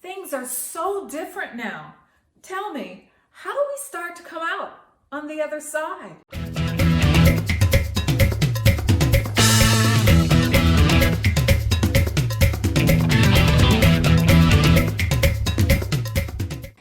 Things are so different now. Tell me, how do we start to come out on the other side?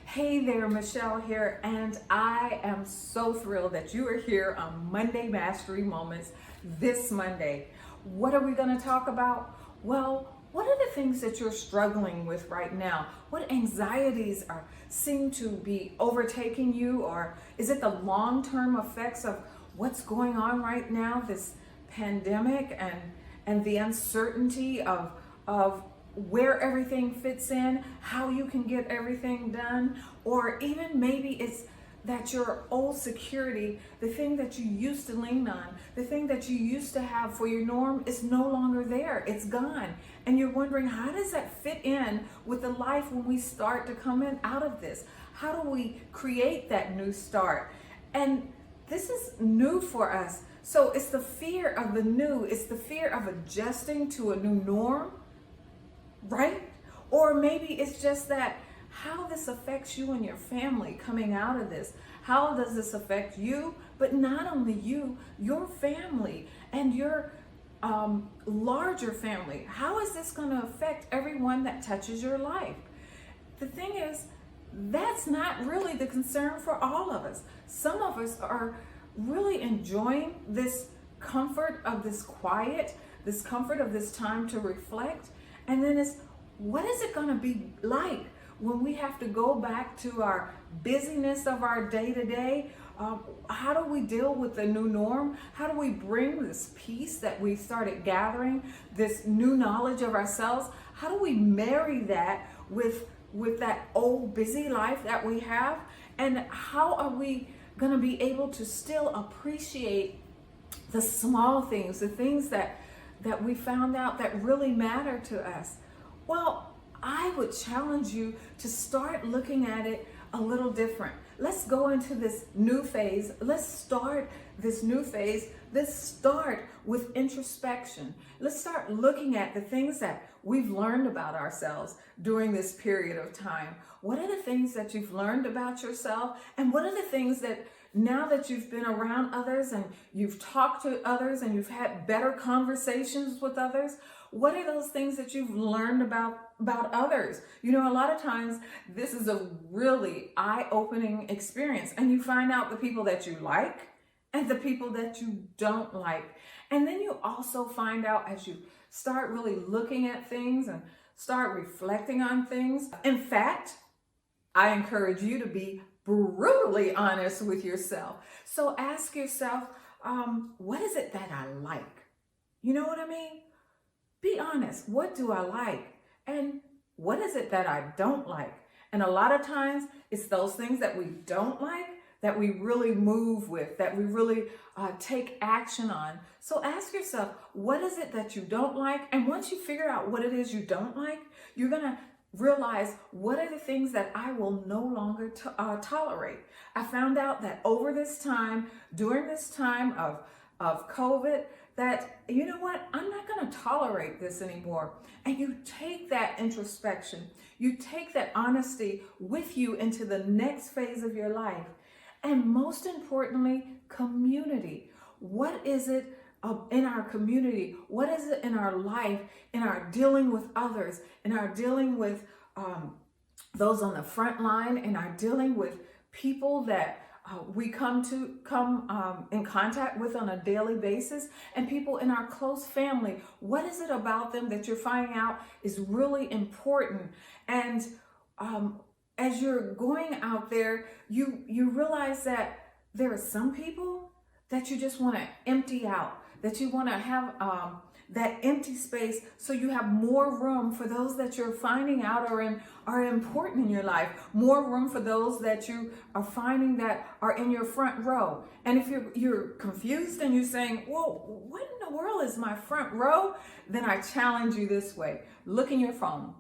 Hey there, Michelle here, and I am so thrilled that you are here on Monday Mastery Moments this Monday. What are we going to talk about? Well, what are the things that you're struggling with right now? What anxieties seem to be overtaking you, or is it the long-term effects of what's going on right now, this pandemic and the uncertainty of where everything fits in, how you can get everything done, or even maybe it's that your old security, the thing that you used to lean on, the thing that you used to have for your norm is no longer there. It's gone. And you're wondering, how does that fit in with the life when we start to come in out of this? How do we create that new start? And this is new for us. So it's the fear of the new. It's the fear of adjusting to a new norm, right? Or maybe it's just that how this affects you and your family coming out of this. How does this affect you? But not only you, your family and your larger family. How is this going to affect everyone that touches your life? The thing is, that's not really the concern for all of us. Some of us are really enjoying this comfort of this quiet, this comfort of this time to reflect. And then it's, what is it going to be like when we have to go back to our busyness of our day-to-day? How do we deal with the new norm? How do we bring this peace that we started gathering, this new knowledge of ourselves? How do we marry that with that old busy life that we have? And how are we going to be able to still appreciate the small things, the things that we found out that really matter to us? Well, I would challenge you to start looking at it a little different. Let's go into this new phase. Let's start this new phase. Let's start with introspection. Let's start looking at the things that we've learned about ourselves during this period of time. What are the things that you've learned about yourself? And what are the things that now that you've been around others and you've talked to others and you've had better conversations with others, what are those things that you've learned about others? You know, a lot of times this is a really eye-opening experience, and you find out the people that you like and the people that you don't like. And then you also find out, as you start really looking at things and start reflecting on things. In fact, I encourage you to be brutally honest with yourself. So ask yourself, what is it that I like? You know what I mean? Be honest. What do I like? And what is it that I don't like? And a lot of times it's those things that we don't like that we really move with, that we really take action on. So ask yourself, what is it that you don't like? And once you figure out what it is you don't like, you're going to realize, what are the things that I will no longer tolerate? I found out that over this time, during this time of COVID, that, you know what, I'm not going to tolerate this anymore. And you take that introspection, you take that honesty with you into the next phase of your life. And most importantly, community. What is it in our community? What is it in our life, in our dealing with others, in our dealing with those on the front line, in our dealing with people that we come in contact with on a daily basis, and people in our close family? What is it about them that you're finding out is really important? And as you're going out there, you realize that there are some people that you just want to empty out, that you want to have that empty space, so you have more room for those that you're finding out are important in your life, more room for those that you are finding that are in your front row. And if you're confused and you're saying, whoa, what in the world is my front row? Then I challenge you this way. Look in your phone.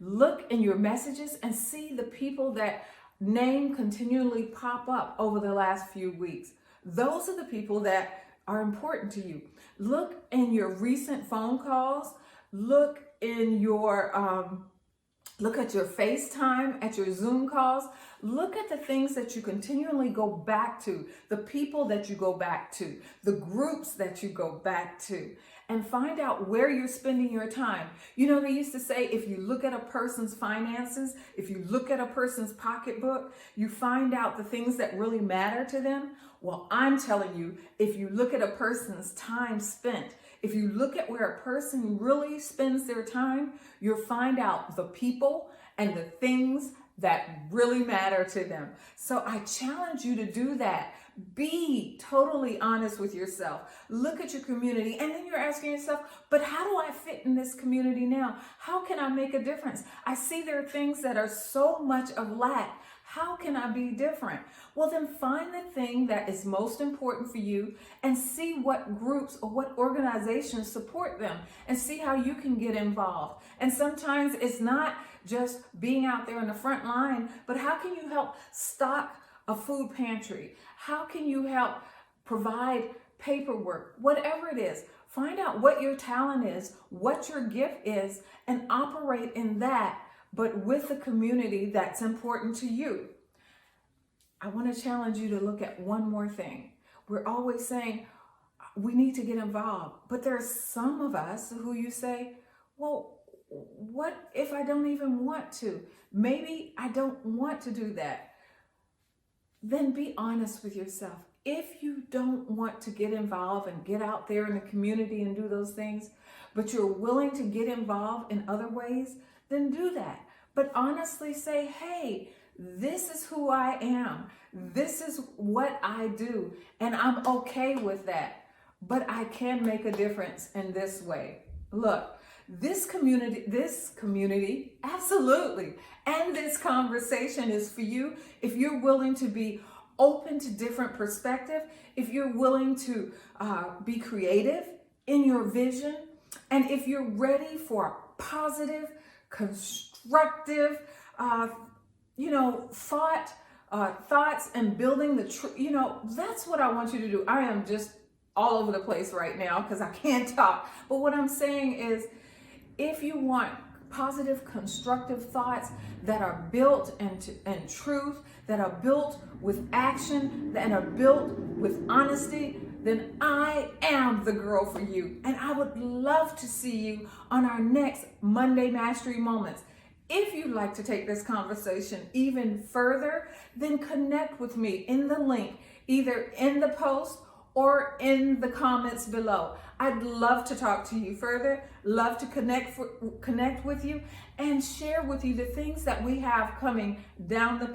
Look in your messages and see the people that name continually pop up over the last few weeks. Those are the people that are important to you. Look in your recent phone calls. Look in your Look at your FaceTime, at your Zoom calls. Look at the things that you continually go back to, the people that you go back to, the groups that you go back to, and find out where you're spending your time. You know, they used to say, if you look at a person's finances, if you look at a person's pocketbook, you find out the things that really matter to them. Well, I'm telling you, if you look at a person's time spent, if you look at where a person really spends their time, you'll find out the people and the things that really matter to them. So I challenge you to do that. Be totally honest with yourself. Look at your community, and then you're asking yourself, but how do I fit in this community now? How can I make a difference? I see there are things that are so much of lack. How can I be different? Well, then find the thing that is most important for you and see what groups or what organizations support them and see how you can get involved. And sometimes it's not just being out there in the front line, but how can you help stock a food pantry? How can you help provide paperwork? Whatever it is, find out what your talent is, what your gift is, and operate in that, but with the community that's important to you. I want to challenge you to look at one more thing. We're always saying we need to get involved, but there are some of us who you say, well, what if I don't even want to? Maybe I don't want to do that. Then be honest with yourself. If you don't want to get involved and get out there in the community and do those things, but you're willing to get involved in other ways, then do that. But honestly say, hey, this is who I am. This is what I do. And I'm okay with that. But I can make a difference in this way. Look, this community, absolutely. And this conversation is for you if you're willing to be open to different perspective, if you're willing to be creative in your vision, and if you're ready for a positive, constructive, thoughts and building the truth. That's what I want you to do. I am just all over the place right now because I can't talk. But what I'm saying is, if you want positive, constructive thoughts that are built in truth, that are built with action, that are built with honesty, then I am the girl for you. And I would love to see you on our next Monday Mastery Moments. If you'd like to take this conversation even further, then connect with me in the link, either in the post or in the comments below. I'd love to talk to you further, love to connect with you and share with you the things that we have coming down the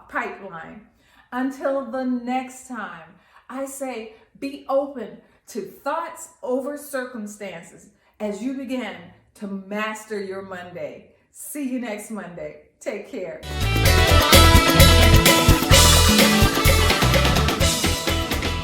pipeline. Until the next time, I say be open to thoughts over circumstances as you begin to master your Monday. See you next Monday. Take care.